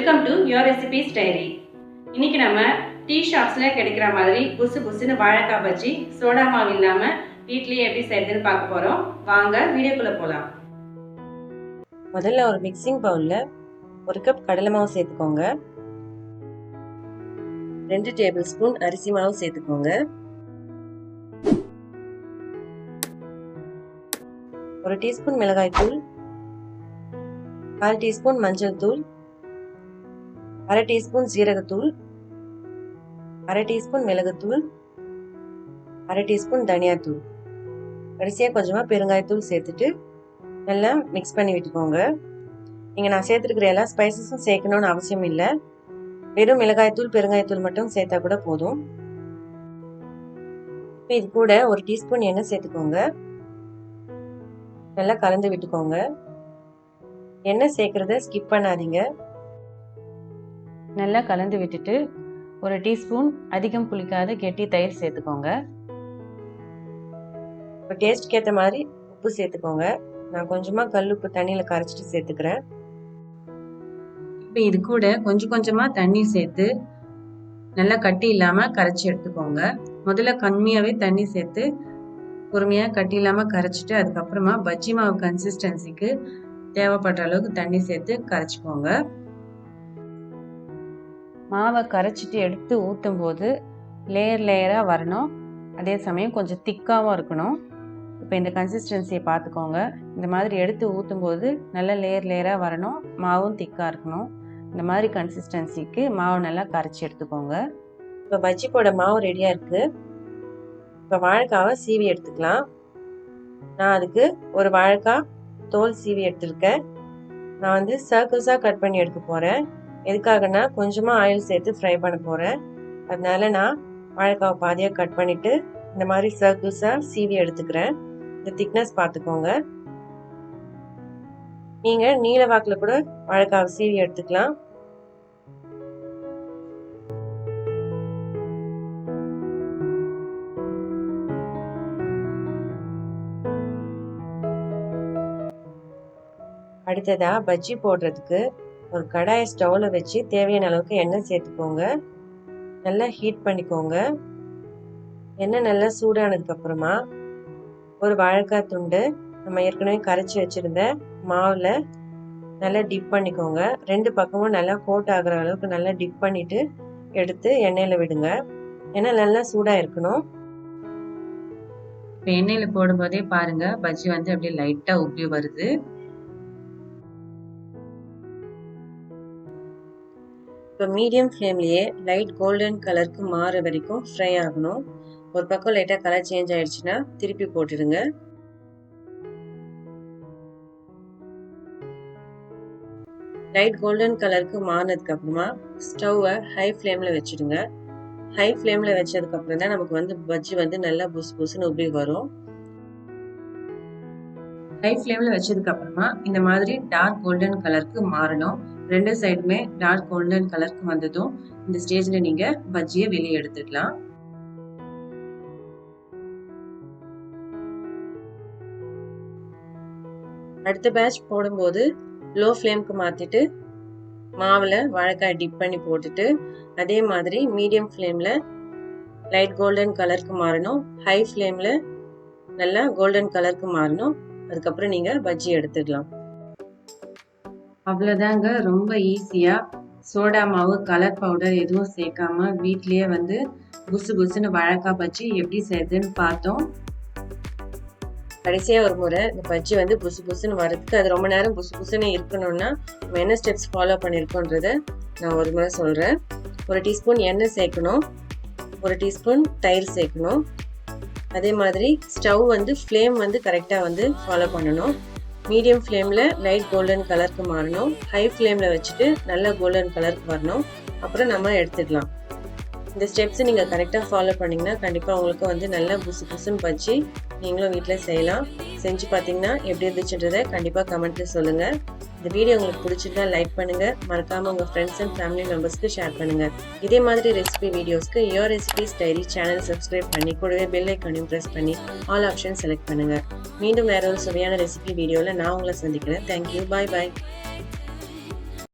Welcome to your recipes diary. இன்னைக்கு நம்ம tea ஷாப்ஸ்ல கிடைக்கிற மாதிரி புசு புசுன்னு வாழைக்காய் பஜ்ஜி சோடா மாவு இல்லாம வீட்லயே எப்படி செய்யறதுன்னு பார்க்க போறோம். வாங்க வீடியோக்குள்ள போலாம். முதல்ல ஒரு மிக்சிங் பவுல்ல 1 கப் கடலை மாவு சேர்த்துக்கோங்க. 2 டேபிள் ஸ்பூன் அரிசி மாவு சேர்த்துக்கோங்க. 1 டீஸ்பூன் மிளகாய் தூள், 1/2 டீஸ்பூன் மஞ்சள் தூள், 1/2 டீஸ்பூன் ஜீரகத்தூள், 1/2 டீஸ்பூன் மிளகுத்தூள், 1/2 டீஸ்பூன் தனியாத்தூள், கடைசியாக கொஞ்சமாக பெருங்காயத்தூள் சேர்த்துட்டு நல்லா மிக்ஸ் பண்ணி விட்டுக்கோங்க. நீங்கள் நான் சேர்த்துருக்கிற எல்லா ஸ்பைசஸும் சேர்க்கணும்னு அவசியம் இல்லை. வெறும் மிளகாய்த்தூள் பெருங்காயத்தூள் மட்டும் சேர்த்தா கூட போதும். இப்போ இது கூட 1 டீஸ்பூன் எண்ணெய் சேர்த்துக்கோங்க. நல்லா கலந்து விட்டுக்கோங்க. எண்ணெய் சேர்க்கறத ஸ்கிப் பண்ணாதீங்க. நல்லா கலந்து விட்டுட்டு 1 டீஸ்பூன் அதிகம் புளிக்காத கெட்டி தயிர் சேர்த்துக்கோங்க. இப்போ டேஸ்ட்க்கு ஏற்ற மாதிரி உப்பு சேர்த்துக்கோங்க. நான் கொஞ்சமாக கல் உப்பு தண்ணியில் கரைச்சிட்டு சேர்த்துக்கிறேன். இப்போ இது கூட கொஞ்சம் கொஞ்சமாக தண்ணி சேர்த்து நல்லா கட்டி இல்லாமல் கரைச்சி எடுத்துக்கோங்க. முதல்ல கம்மியாகவே தண்ணி சேர்த்து பொறுமையாக கட்டி இல்லாமல் கரைச்சிட்டு அதுக்கப்புறமா பஜ்ஜி மாவு கன்சிஸ்டன்சிக்கு தேவைப்படுற அளவுக்கு தண்ணி சேர்த்து கரைச்சிக்கோங்க. மாவை கரைச்சிட்டு எடுத்து ஊற்றும் போது லேயராக வரணும். அதே சமயம் கொஞ்சம் திக்காகவும் இருக்கணும். இப்போ இந்த கன்சிஸ்டன்சியை பார்த்துக்கோங்க. இந்த மாதிரி எடுத்து ஊற்றும் போது நல்ல லேயராக வரணும். மாவும் திக்காக இருக்கணும். இந்த மாதிரி கன்சிஸ்டன்சிக்கு மாவு நல்லா கரைச்சி எடுத்துக்கோங்க. இப்போ பஜ்ஜி போட மாவு ரெடியாக இருக்குது. இப்போ வாழைக்காவை சீவி எடுத்துக்கலாம். நான் அதுக்கு ஒரு வாழைக்காய் தோல் சீவி எடுத்துருக்கேன். நான் வந்து சர்க்கிள்ஸாக கட் பண்ணி எடுக்க போகிறேன். எதுக்காகனா கொஞ்சமாக ஆயில் சேர்த்து ஃப்ரை பண்ண போகிறேன். அதனால நான் வாழைக்காவை பாதியாக கட் பண்ணிவிட்டு இந்த மாதிரி சர்க்கிள்ஸாக சீவி எடுத்துக்கிறேன். இந்த திக்னஸ் பார்த்துக்கோங்க. நீங்கள் நீல வாக்கில் கூட வாழைக்காவை சீவி எடுத்துக்கலாம். அடுத்ததா பஜ்ஜி போடுறதுக்கு ஒரு கடாயை ஸ்டவ்ல வச்சு தேவையான அளவுக்கு எண்ணெய் சேர்த்துக்கோங்க. நல்லா ஹீட் பண்ணிக்கோங்க. எண்ணெய் நல்லா சூடானதுக்கு அப்புறமா ஒரு வாழைக்காய் துண்டு நம்ம ஏற்கனவே கரைச்சி வச்சிருந்த மாவுல நல்லா டிப் பண்ணிக்கோங்க. 2 பக்கமும் நல்லா கோட் ஆகுற அளவுக்கு நல்லா டிப் பண்ணிட்டு எடுத்து எண்ணெயில விடுங்க. எண்ணெய் நல்லா சூடா இருக்கணும். இப்போ எண்ணெயில போடும்போதே பாருங்க பஜ்ஜி வந்து அப்படியே லைட்டா உப்பி வருது. இப்போ மீடியம் ஃப்ளேம்லேயே லைட் கோல்டன் கலருக்கு மாற வரைக்கும் ஃப்ரை ஆகணும். ஒரு பக்கம் லைட்டாக கலர் சேஞ்ச் ஆயிடுச்சுன்னா திருப்பி போட்டுடுங்க. லைட் கோல்டன் கலருக்கு மாறினதுக்கு அப்புறமா ஸ்டவ்வை ஹை ஃப்ளேமில் வச்சுடுங்க. ஹை ஃப்ளேமில் வச்சதுக்கப்புறம் தான் நமக்கு வந்து பஜ்ஜி வந்து நல்லா புசு புசுன்னு உப்பி வரும். ஹை ஃப்ளேமில் வச்சதுக்கு அப்புறமா இந்த மாதிரி டார்க் கோல்டன் கலருக்கு மாறணும். 2 சைடுமே டார்க் கோல்டன் கலருக்கு வந்ததும் இந்த ஸ்டேஜ்ல நீங்க பஜ்ஜியை வெளியே எடுத்துக்கலாம். அடுத்த பேட்ச் போடும்போது லோ ஃப்ளேம்க்கு மாத்திட்டு மாவுல வாழைக்காய் டிப் பண்ணி போட்டுட்டு அதே மாதிரி மீடியம் ஃப்ளேம்ல லைட் கோல்டன் கலருக்கு மாறணும். ஹை ஃப்ளேம்ல நல்லா கோல்டன் கலருக்கு மாறணும். அதுக்கப்புறம் நீங்க பஜ்ஜி எடுத்துடலாம். அவ்வளோதாங்க. ரொம்ப ஈஸியா சோடா மாவு கலர் பவுடர் எதுவும் சேர்க்காம வீட்லயே வந்து புசு புசுன்னு வாழைக்காய் பஜ்ஜி எப்படி செய்யுதுன்னு பார்த்தோம். கடைசியா ஒரு முறை இந்த பஜ்ஜி வந்து புசு புசுன்னு வரதுக்கு அது ரொம்ப நேரம் புசு புசுன்னு இருக்கணும்னா நம்ம என்ன ஸ்டெப்ஸ் ஃபாலோ பண்ணியிருக்கோன்றத நான் ஒரு முறை சொல்றேன். 1 டீஸ்பூன் எண்ணெய் சேர்க்கணும். 1 டீஸ்பூன் தயிர் சேர்க்கணும். அதே மாதிரி ஸ்டவ் வந்து ஃப்ளேம் வந்து கரெக்டாக வந்து ஃபாலோ பண்ணணும். மீடியம் ஃப்ளேமில் லைட் கோல்டன் கலருக்கு மாறணும். ஹை ஃப்ளேமில் வச்சுட்டு நல்லா கோல்டன் கலருக்கு வரணும். அப்புறம் நம்ம எடுத்துக்கலாம். இந்த ஸ்டெப்ஸ் நீங்கள் கரெக்டாக ஃபாலோ பண்ணிங்கன்னா கண்டிப்பாக உங்களுக்கு வந்து நல்லா புசு புசுன்னு பஜ்ஜி நீங்களும் வீட்டில் செய்யலாம். செஞ்சு பார்த்தீங்கன்னா எப்படி இருந்துச்சுன்றதை கண்டிப்பாக கமெண்ட்டில் சொல்லுங்கள். இந்த வீடியோ உங்களுக்கு பிடிச்சிருந்தா லைக் பண்ணுங்கள். மறக்காமல் உங்கள் ஃப்ரெண்ட்ஸ் அண்ட் ஃபேமிலி மெம்பர்ஸ்க்கு ஷேர் பண்ணுங்கள். இதே மாதிரி ரெசிபி வீடியோஸ்க்கு your recipes diary channel subscribe பண்ணி கூடவே பெல் ஐக்கானையும் ப்ரெஸ் பண்ணி ஆல் ஆப்ஷன் செலக்ட் பண்ணுங்கள். மீண்டும் வேற ஒரு சுவையான ரெசிபி வீடியோவில் நான் உங்களை சந்திக்கிறேன். தேங்க்யூ. பாய் பாய்.